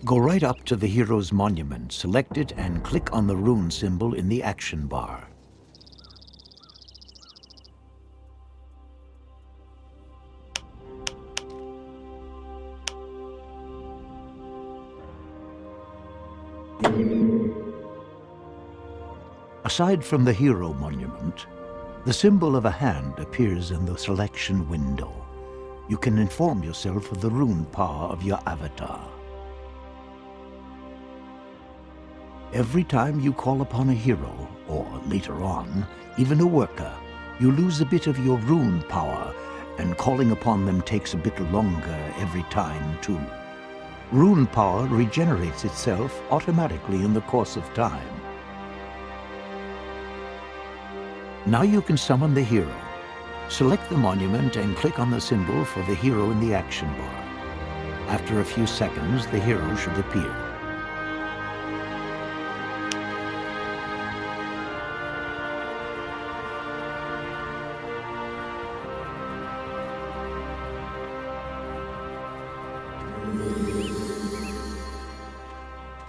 Go right up to the hero's monument, select it, and click on the rune symbol in the action bar. Aside from the hero monument, the symbol of a hand appears in the selection window. You can inform yourself of the rune power of your avatar. Every time you call upon a hero, or later on, even a worker, you lose a bit of your rune power, and calling upon them takes a bit longer every time too. Rune power regenerates itself automatically in the course of time. Now you can summon the hero. Select the monument and click on the symbol for the hero in the action bar. After a few seconds, the hero should appear.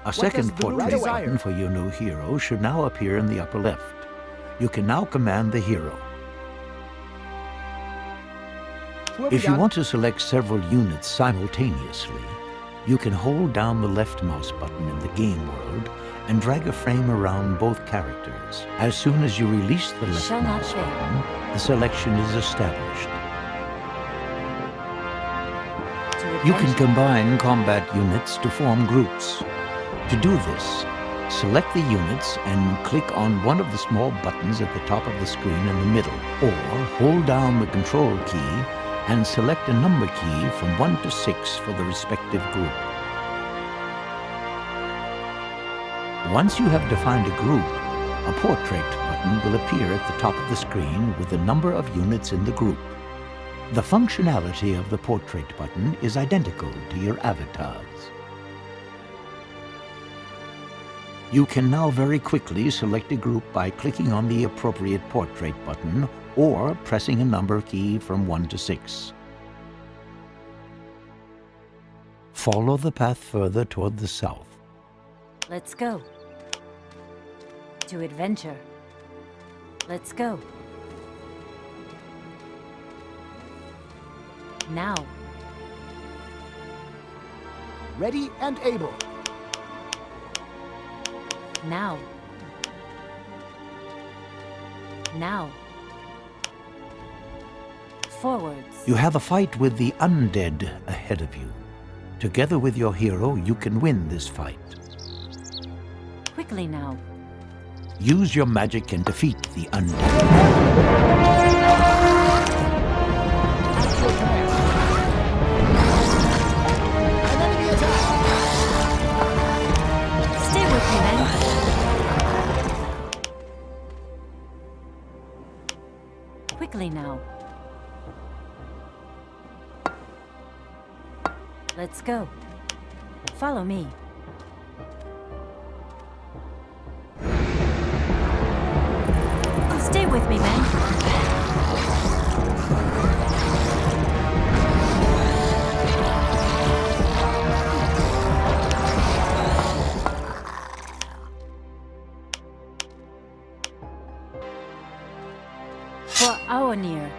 A second portrait button for your new hero should now appear in the upper left. You can now command the hero. If you want to select several units simultaneously, you can hold down the left mouse button in the game world and drag a frame around both characters. As soon as you release the left mouse button, the selection is established. You can combine combat units to form groups. To do this, select the units and click on one of the small buttons at the top of the screen in the middle, or hold down the control key and select a number key from 1 to 6 for the respective group. Once you have defined a group, a portrait button will appear at the top of the screen with the number of units in the group. The functionality of the portrait button is identical to your avatars. You can now very quickly select a group by clicking on the appropriate portrait button or pressing a number key from 1 to 6. Follow the path further toward the south. Let's go. To adventure. Let's go. Now. Ready and able. Now. Now. Forwards. You have a fight with the undead ahead of you. Together with your hero, you can win this fight. Quickly now. Use your magic and defeat the undead. Stay with me, man. Quickly now. Let's go. Follow me. Stay with me, man. For our near.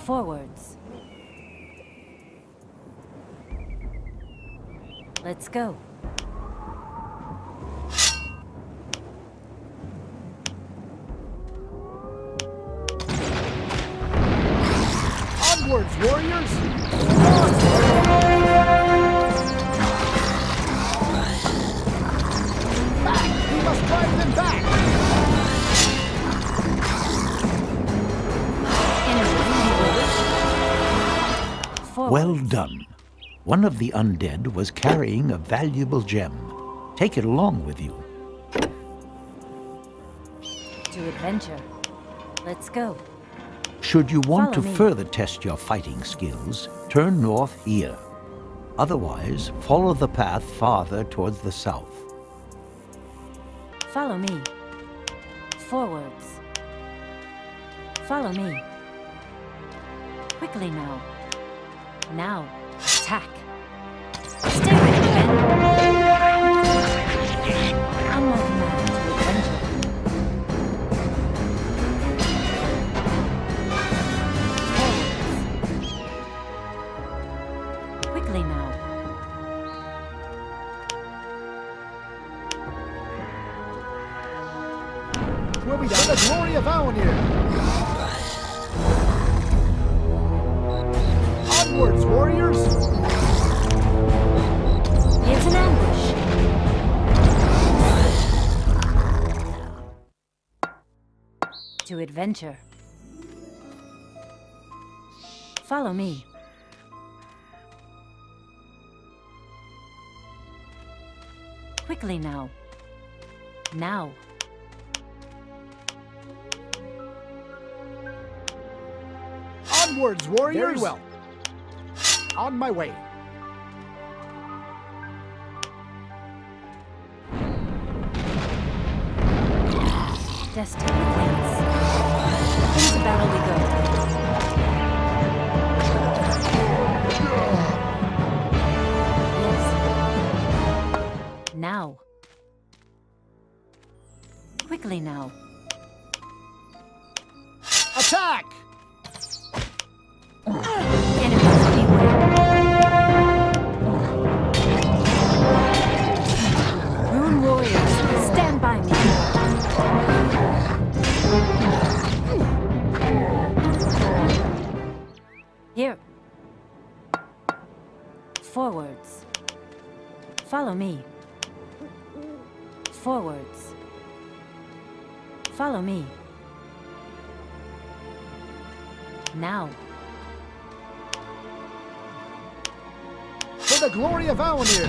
Forwards. Let's go. Onwards, warriors! Back! We must drive them back! Well done. One of the undead was carrying a valuable gem. Take it along with you. To adventure. Let's go. Should you want Follow to me. further test your fighting skills, turn north here. Otherwise, follow the path farther towards the south. Follow me. Forwards. Follow me. Quickly now. Now, attack. Stay with me, Ben. I'm not mad to adventure. Forwards. Quickly now. We'll be down the glory of Aonir. Onwards, warriors! Here's an ambush. To adventure. Follow me. Quickly now. Now. Onwards, warriors! Very well. On my way. Destiny waits. Into battle we go. Yes. Now. Quickly now. Attack! Enemies beware. Rune warriors, stand by me. Here. Forwards. Follow me. Forwards. Follow me. Now. For the glory of Aonir!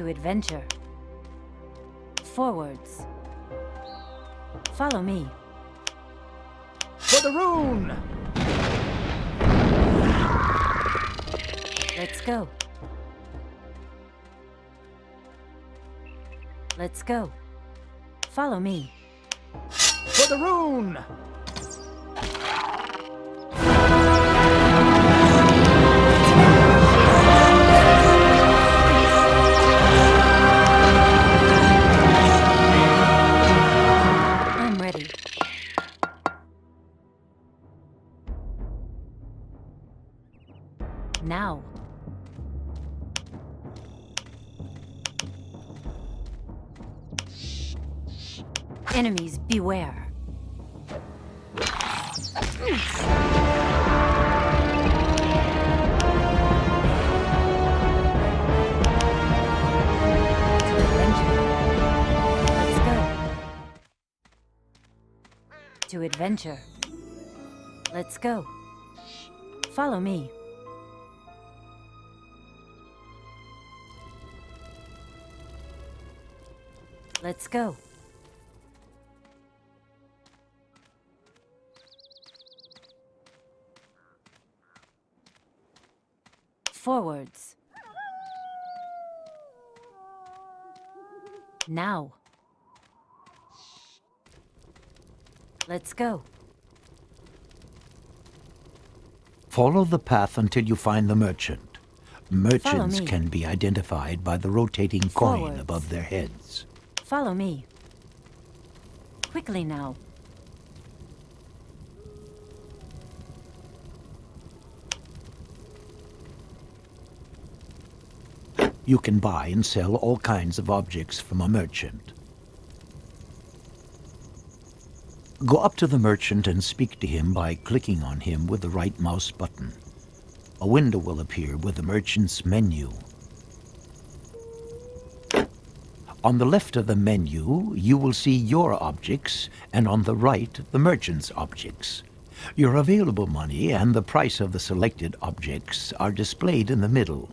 Adventure. Forwards. Follow me. For the rune! Let's go. Let's go. Follow me. For the rune! Now. Enemies beware. To adventure. Let's go. Follow me. Let's go. Forwards. Now. Let's go. Follow the path until you find the merchant. Merchants me. can be identified by the rotating coin Forwards. above their heads. Follow me. Quickly now. You can buy and sell all kinds of objects from a merchant. Go up to the merchant and speak to him by clicking on him with the right mouse button. A window will appear with the merchant's menu. On the left of the menu, you will see your objects, and on the right, the merchant's objects. Your available money and the price of the selected objects are displayed in the middle.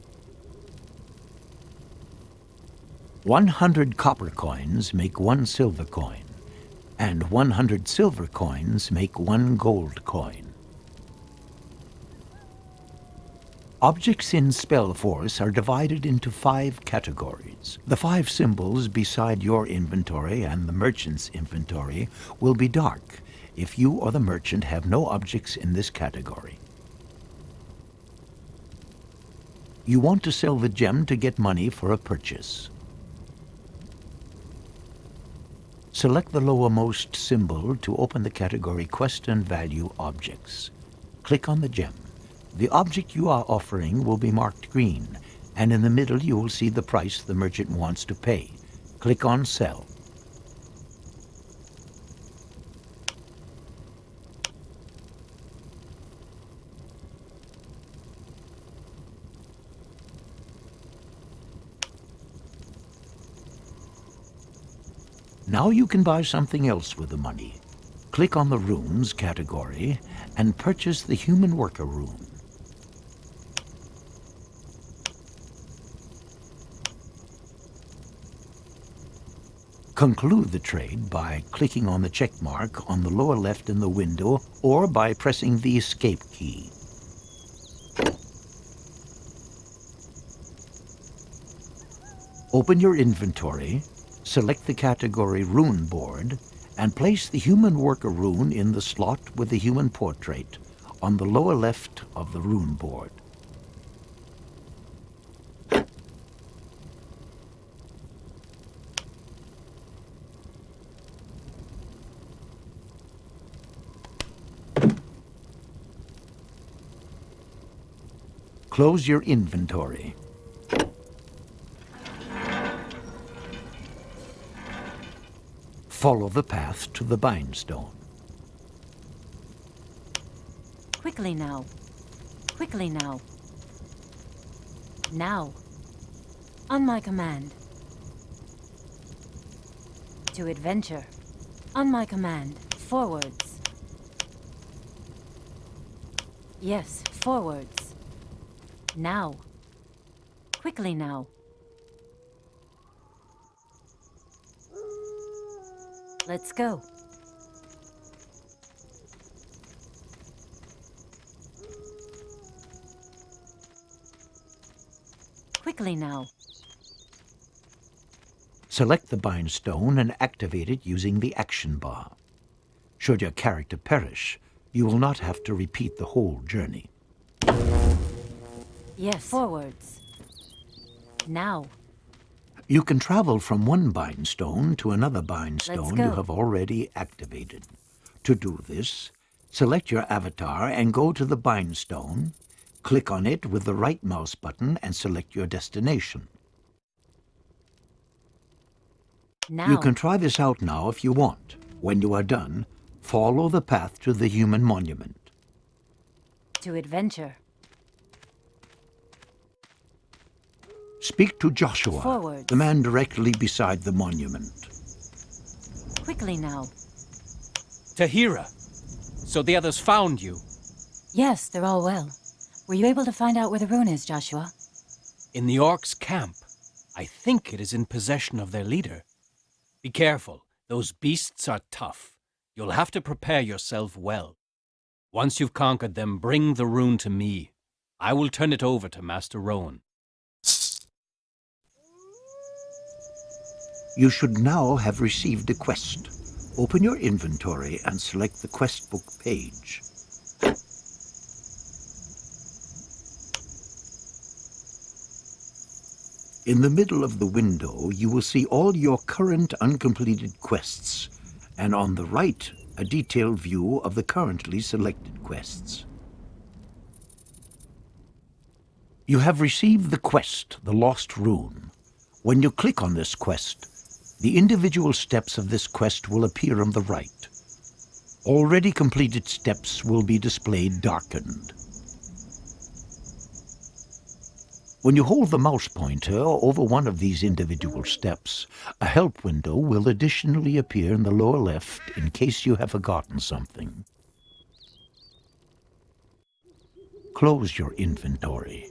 100 copper coins make 1 silver coin, and 100 silver coins make 1 gold coin. Objects in SpellForce are divided into 5 categories. The 5 symbols beside your inventory and the merchant's inventory will be dark if you or the merchant have no objects in this category. You want to sell the gem to get money for a purchase. Select the lowermost symbol to open the category Quest and Value Objects. Click on the gem. The object you are offering will be marked green, and in the middle you will see the price the merchant wants to pay. Click on Sell. Now you can buy something else with the money. Click on the Runes category and purchase the Human Worker rune. Conclude the trade by clicking on the check mark on the lower left in the window or by pressing the Escape key. Open your inventory, select the category Rune Board, and place the Human Worker rune in the slot with the human portrait on the lower left of the Rune Board. Close your inventory. Follow the path to the bindstone. Quickly now. Quickly now. Now. On my command. To adventure. On my command. Forwards. Yes, forwards. Now. Quickly now. Let's go. Quickly now. Select the bindstone and activate it using the action bar. Should your character perish, you will not have to repeat the whole journey. Yes. Forwards. Now. You can travel from one bindstone to another bindstone you have already activated. To do this, select your avatar and go to the bindstone, click on it with the right mouse button and select your destination. Now. You can try this out now if you want. When you are done, follow the path to the human monument. To adventure. Speak to Joshua, Forwards. the man directly beside the monument. Quickly now. Tahira, so the others found you? Yes, they're all well. Were you able to find out where the rune is, Joshua? In the orcs' camp. I think it is in possession of their leader. Be careful, those beasts are tough. You'll have to prepare yourself well. Once you've conquered them, bring the rune to me. I will turn it over to Master Rowan. You should now have received a quest. Open your inventory and select the quest book page. In the middle of the window, you will see all your current uncompleted quests, and on the right, a detailed view of the currently selected quests. You have received the quest, The Lost Rune. When you click on this quest, the individual steps of this quest will appear on the right. Already completed steps will be displayed darkened. When you hold the mouse pointer over one of these individual steps, a help window will additionally appear in the lower left in case you have forgotten something. Close your inventory.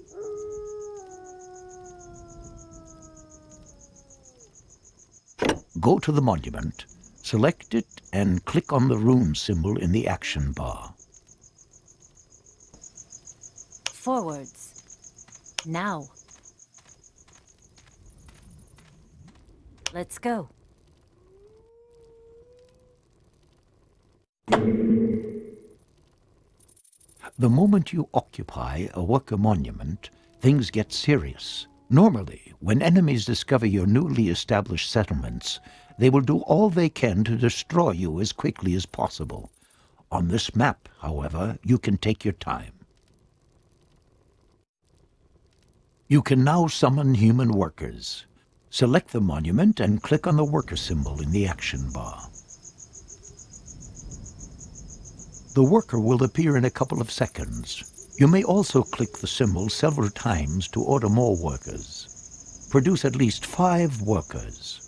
Go to the monument, select it, and click on the rune symbol in the action bar. Forwards. Now. Let's go. The moment you occupy a worker monument, things get serious. Normally, when enemies discover your newly established settlements, they will do all they can to destroy you as quickly as possible. On this map, however, you can take your time. You can now summon human workers. Select the monument and click on the worker symbol in the action bar. The worker will appear in a couple of seconds. You may also click the symbol several times to order more workers. Produce at least 5 workers.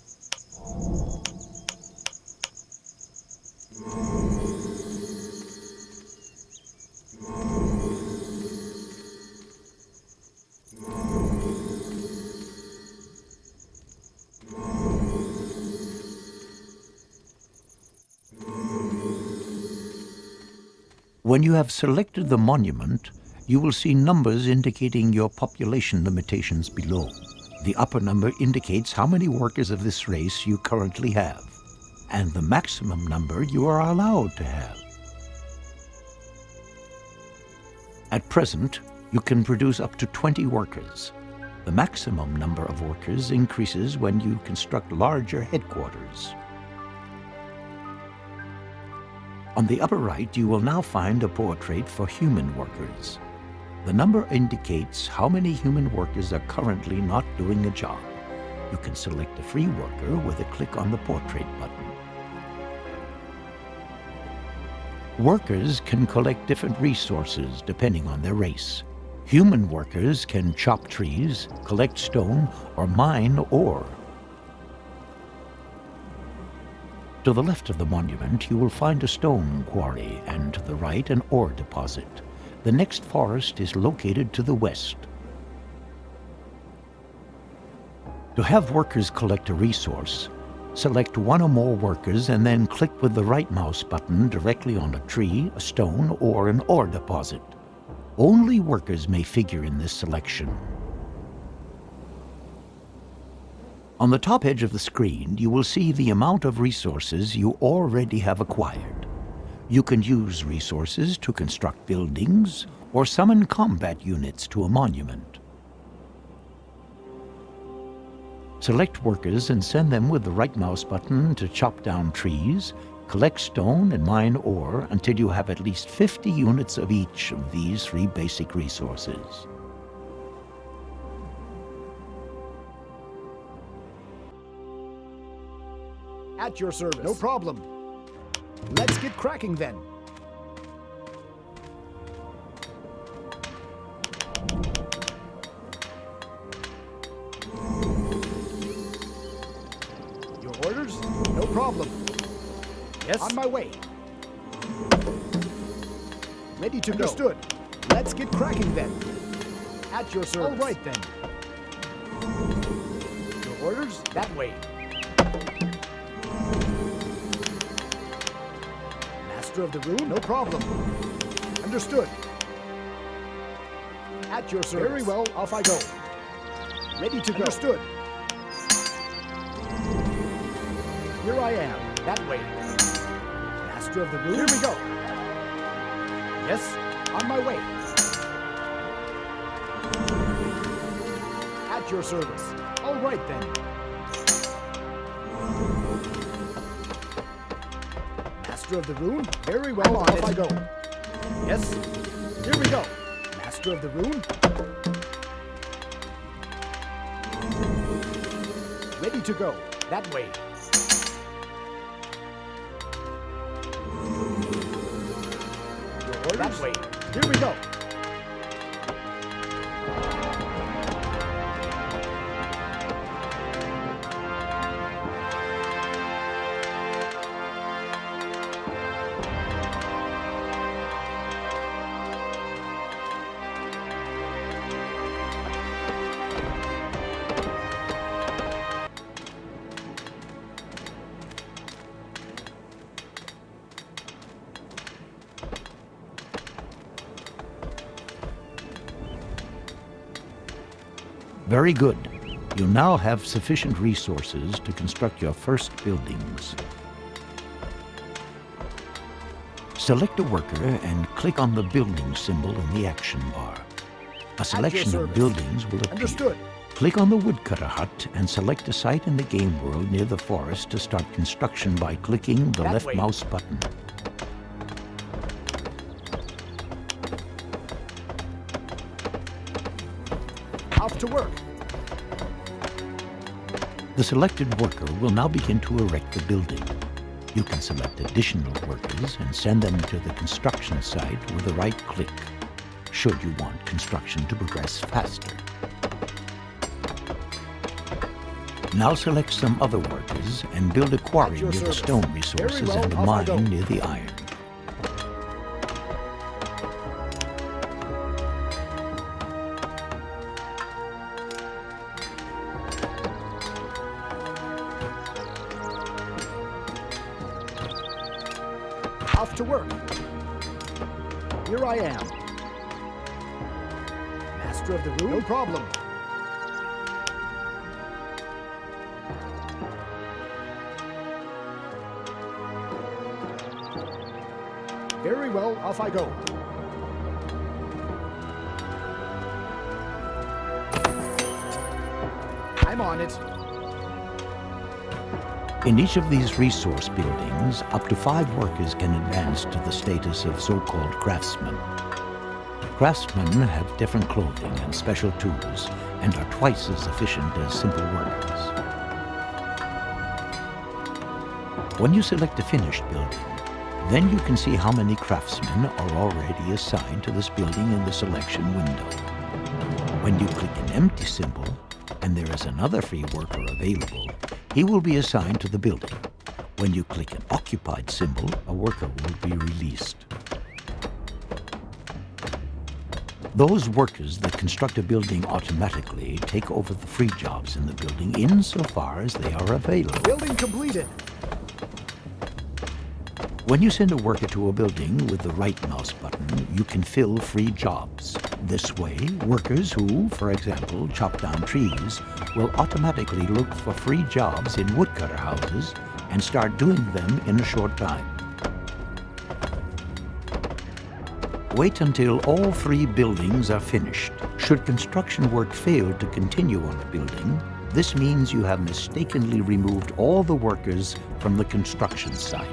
When you have selected the monument, you will see numbers indicating your population limitations below. The upper number indicates how many workers of this race you currently have, and the maximum number you are allowed to have. At present, you can produce up to 20 workers. The maximum number of workers increases when you construct larger headquarters. On the upper right, you will now find a portrait for human workers. The number indicates how many human workers are currently not doing a job. You can select a free worker with a click on the portrait button. Workers can collect different resources depending on their race. Human workers can chop trees, collect stone, or mine ore. To the left of the monument, you will find a stone quarry, and to the right, an ore deposit. The next forest is located to the west. To have workers collect a resource, select one or more workers and then click with the right mouse button directly on a tree, a stone, or an ore deposit. Only workers may figure in this selection. On the top edge of the screen, you will see the amount of resources you already have acquired. You can use resources to construct buildings or summon combat units to a monument. Select workers and send them with the right mouse button to chop down trees, collect stone and mine ore until you have at least 50 units of each of these 3 basic resources. At your service. No problem. Let's get cracking then. Your orders? No problem. Yes. On my way. Ready to go. Understood. Let's get cracking then. At your service. All right then. Your orders? That way. Of the rune? No problem. Understood. At your service. Very well, off I go. Ready to go. Understood. Here I am. That way. Master of the rune? Here we go. Yes, on my way. At your service. All right then. Master of the rune? Very well, off I go. Yes, here we go. Master of the rune? Ready to go. That way. Your orders? That way. Here we go. Very good. You now have sufficient resources to construct your first buildings. Select a worker and click on the building symbol in the action bar. A selection of buildings will appear. Understood. Click on the woodcutter hut and select a site in the game world near the forest to start construction by clicking the left mouse button. Off to work. The selected worker will now begin to erect the building. You can select additional workers and send them to the construction site with a right click, should you want construction to progress faster. Now select some other workers and build a quarry near the stone resources and a mine near the iron. Off to work. Here I am. Master of the room? No problem. Very well, off I go. I'm on it. In each of these resource buildings, up to 5 workers can advance to the status of so-called craftsmen. Craftsmen have different clothing and special tools, and are twice as efficient as simple workers. When you select a finished building, then you can see how many craftsmen are already assigned to this building in the selection window. When you click an empty symbol, and there is another free worker available, he will be assigned to the building. When you click an occupied symbol, a worker will be released. Those workers that construct a building automatically take over the free jobs in the building insofar as they are available. Building completed. When you send a worker to a building with the right mouse button, you can fill free jobs. This way, workers who, for example, chop down trees, will automatically look for free jobs in woodcutter houses and start doing them in a short time. Wait until all 3 buildings are finished. Should construction work fail to continue on a building, this means you have mistakenly removed all the workers from the construction site.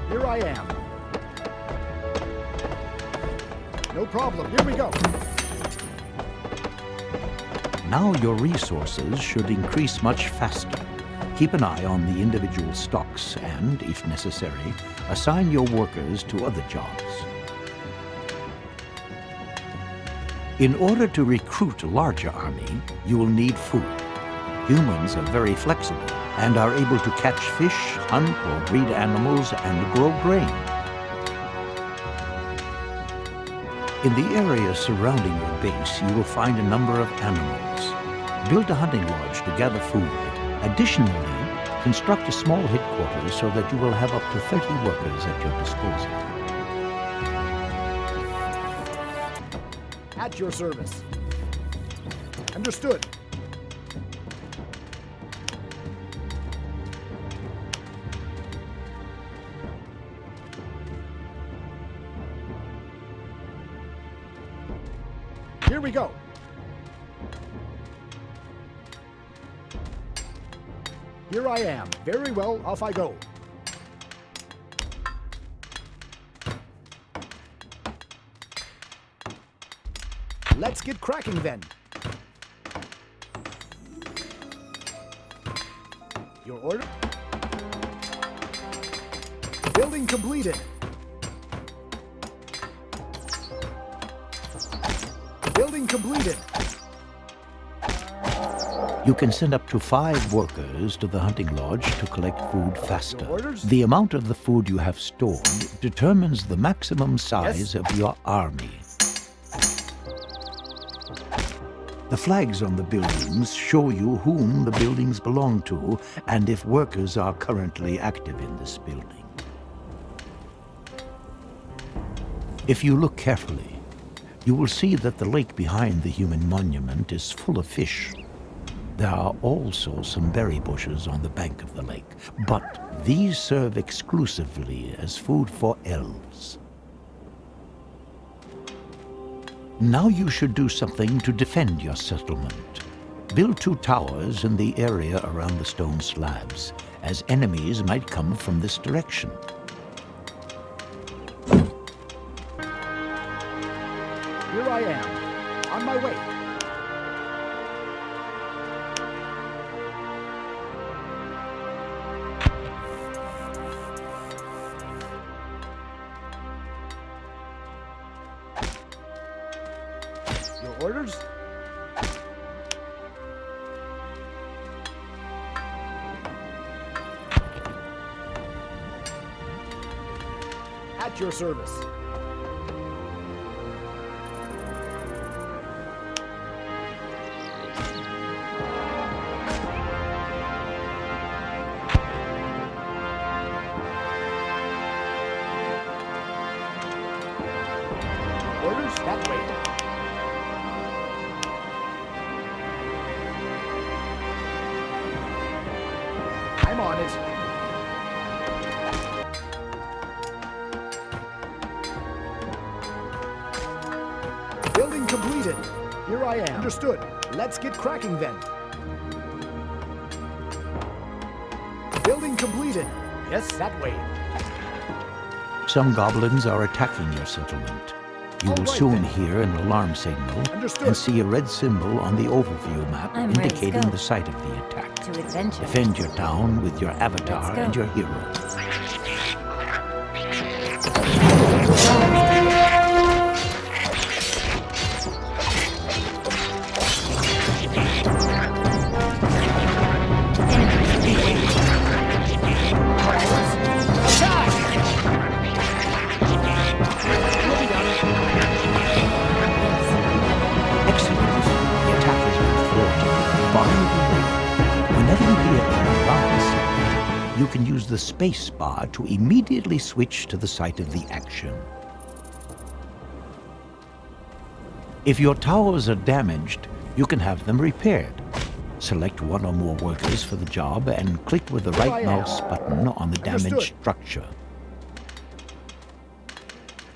Here I am. No problem. Here we go. Now your resources should increase much faster. Keep an eye on the individual stocks and, if necessary, assign your workers to other jobs. In order to recruit a larger army, you will need food. Humans are very flexible and are able to catch fish, hunt or breed animals, and grow grain. In the area surrounding your base, you will find a number of animals. Build a hunting lodge to gather food. Additionally, construct a small headquarters so that you will have up to 30 workers at your disposal. At your service. Understood. Here we go. Here I am. Very well, off I go. Let's get cracking then. Your order? Building completed. Building completed. You can send up to 5 workers to the hunting lodge to collect food faster. Your orders? The amount of the food you have stored determines the maximum size of your army. The flags on the buildings show you whom the buildings belong to and if workers are currently active in this building. If you look carefully, you will see that the lake behind the human monument is full of fish. There are also some berry bushes on the bank of the lake, but these serve exclusively as food for elves. Now you should do something to defend your settlement. Build 2 towers in the area around the stone slabs, as enemies might come from this direction. Here I am, on my way. Your orders? At your service. Orders that way. I'm on it. Building completed. Here I am. Understood. Let's get cracking then. Building completed. Yes, that way. Some goblins are attacking your settlement. You will soon hear an alarm signal and see a red symbol on the overview map indicating the site of the attack. To adventure. Defend your town with your avatar and your hero. Excellent. The attack has been thwarted. Barring the lake, whenever you hear an alarm, you can use the space bar to immediately switch to the site of the action. If your towers are damaged, you can have them repaired. Select 1 or more workers for the job and click with the right mouse button on the damaged structure.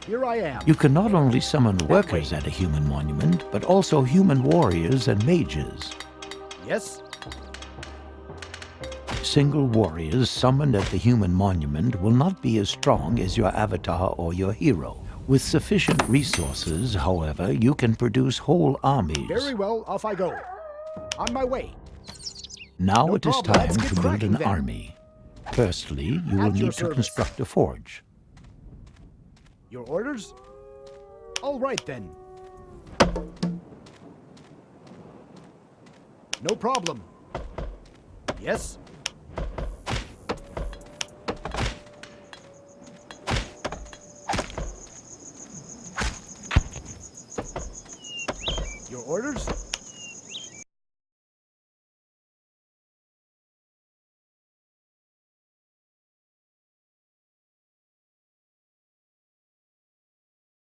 Here I am. You can not only summon workers at a human monument, but also human warriors and mages. Yes? Single warriors summoned at the human monument will not be as strong as your avatar or your hero. With sufficient resources, however, you can produce whole armies. Very well, off I go. On my way. Now No it is problem. time Let's to get build cracking an then. army. Firstly, you will At your need to service. construct a forge. Your orders? All right then. No problem. Yes? Your orders?